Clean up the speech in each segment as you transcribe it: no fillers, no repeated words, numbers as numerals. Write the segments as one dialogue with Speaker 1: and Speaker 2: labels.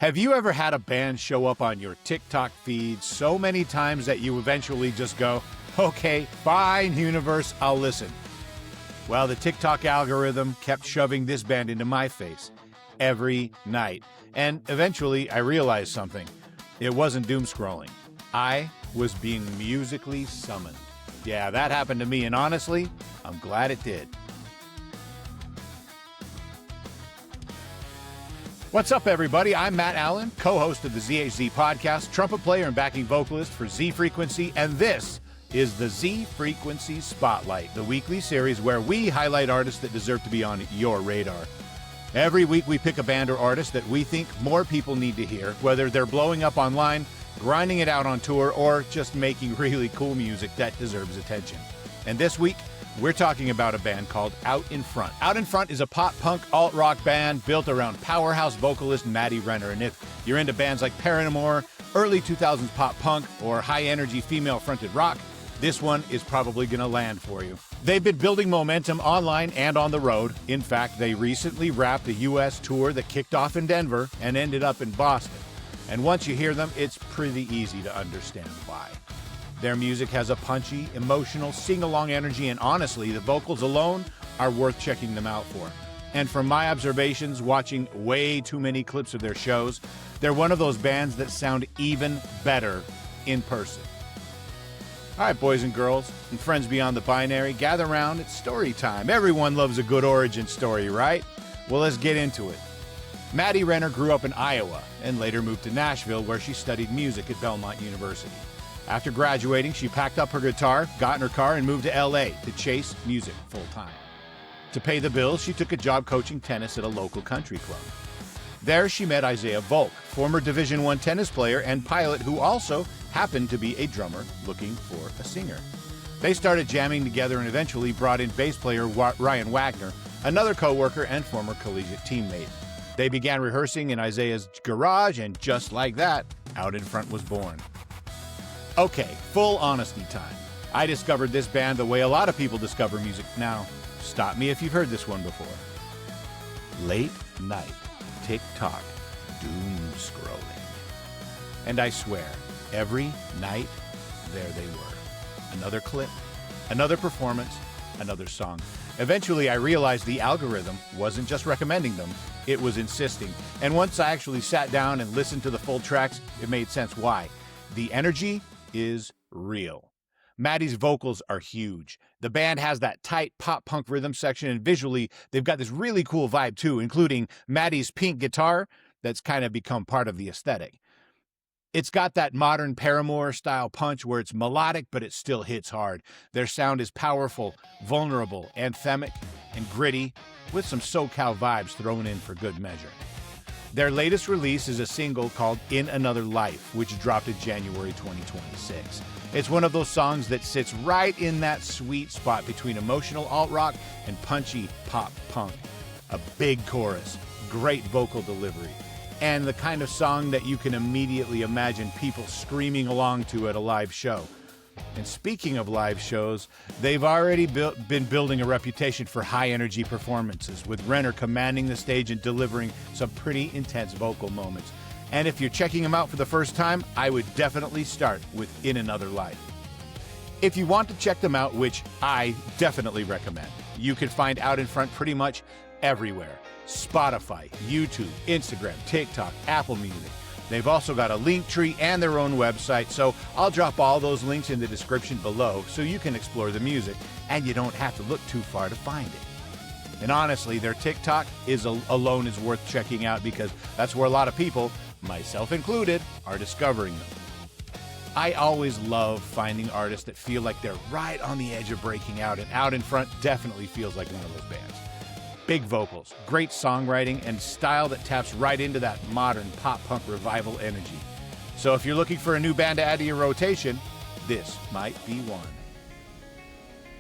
Speaker 1: Have you ever had a band show up on your TikTok feed so many times that you eventually just go, okay, fine, universe, I'll listen? Well, the TikTok algorithm kept shoving this band into my face every night. And eventually I realized something. It wasn't doom scrolling. I was being musically summoned. Yeah, that happened to me, and honestly, I'm glad it did. What's up, everybody? I'm Matt Allen, co-host of the ZHZ podcast, trumpet player and backing vocalist for Z Frequency, and this is the Z Frequency Spotlight, the weekly series where we highlight artists that deserve to be on your radar. Every week we pick a band or artist that we think more people need to hear, whether they're blowing up online, grinding it out on tour, or just making really cool music that deserves attention. And this week, we're talking about a band called Out in Front. Out in Front is a pop-punk alt-rock band built around powerhouse vocalist Maddie Renner. And if you're into bands like Paramore, early 2000s pop-punk, or high-energy female-fronted rock, this one is probably going to land for you. They've been building momentum online and on the road. In fact, they recently wrapped a U.S. tour that kicked off in Denver and ended up in Boston. And once you hear them, it's pretty easy to understand why. Their music has a punchy, emotional, sing-along energy, and honestly, the vocals alone are worth checking them out for. And from my observations, watching way too many clips of their shows, they're one of those bands that sound even better in person. All right, boys and girls, and friends beyond the binary, gather around, it's story time. Everyone loves a good origin story, right? Well, let's get into it. Maddie Renner grew up in Iowa and later moved to Nashville, where she studied music at Belmont University. After graduating, she packed up her guitar, got in her car, and moved to LA to chase music full-time. To pay the bills, she took a job coaching tennis at a local country club. There, she met Isaiah Volk, former Division I tennis player and pilot who also happened to be a drummer looking for a singer. They started jamming together and eventually brought in bass player Ryan Wagner, another co-worker and former collegiate teammate. They began rehearsing in Isaiah's garage, and just like that, Out in Front was born. Okay, full honesty time. I discovered this band the way a lot of people discover music. Now, stop me if you've heard this one before. Late night, TikTok, doom scrolling. And I swear, every night, there they were. Another clip, another performance, another song. Eventually, I realized the algorithm wasn't just recommending them, it was insisting. And once I actually sat down and listened to the full tracks, it made sense why. The energy is real. Maddie's vocals are huge. The band has that tight pop-punk rhythm section, and visually, they've got this really cool vibe too, including Maddie's pink guitar that's kind of become part of the aesthetic. It's got that modern Paramore-style punch where it's melodic, but it still hits hard. Their sound is powerful, vulnerable, anthemic, and gritty, with some SoCal vibes thrown in for good measure. Their latest release is a single called In Another Life, which dropped in January 2026. It's one of those songs that sits right in that sweet spot between emotional alt-rock and punchy pop-punk. A big chorus, great vocal delivery, and the kind of song that you can immediately imagine people screaming along to at a live show. And speaking of live shows, they've already been building a reputation for high-energy performances, with Renner commanding the stage and delivering some pretty intense vocal moments. And if you're checking them out for the first time, I would definitely start with In Another Life. If you want to check them out, which I definitely recommend, you can find Out in Front pretty much everywhere. Spotify, YouTube, Instagram, TikTok, Apple Music. They've also got a link tree and their own website, so I'll drop all those links in the description below so you can explore the music, and you don't have to look too far to find it. And honestly, their TikTok alone is worth checking out, because that's where a lot of people, myself included, are discovering them. I always love finding artists that feel like they're right on the edge of breaking out, and Out in Front definitely feels like one of those bands. Big vocals, great songwriting, and style that taps right into that modern pop-punk revival energy. So if you're looking for a new band to add to your rotation, this might be one.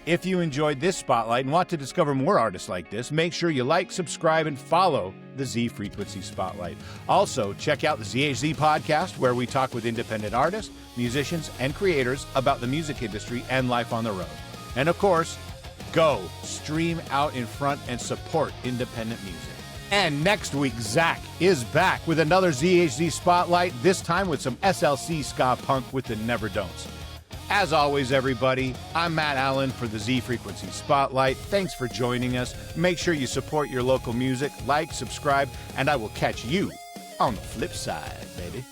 Speaker 1: If you enjoyed this spotlight and want to discover more artists like this, make sure you like, subscribe, and follow the Z Frequency Spotlight. Also, check out the ZHZ podcast, where we talk with independent artists, musicians, and creators about the music industry and life on the road. And of course, go stream Out in Front and support independent music. And next week, Zach is back with another ZHZ Spotlight, this time with some SLC ska punk with the Never Don'ts. As always, everybody, I'm Matt Allen for the Z Frequency Spotlight. Thanks for joining us. Make sure you support your local music, like, subscribe, and I will catch you on the flip side, baby.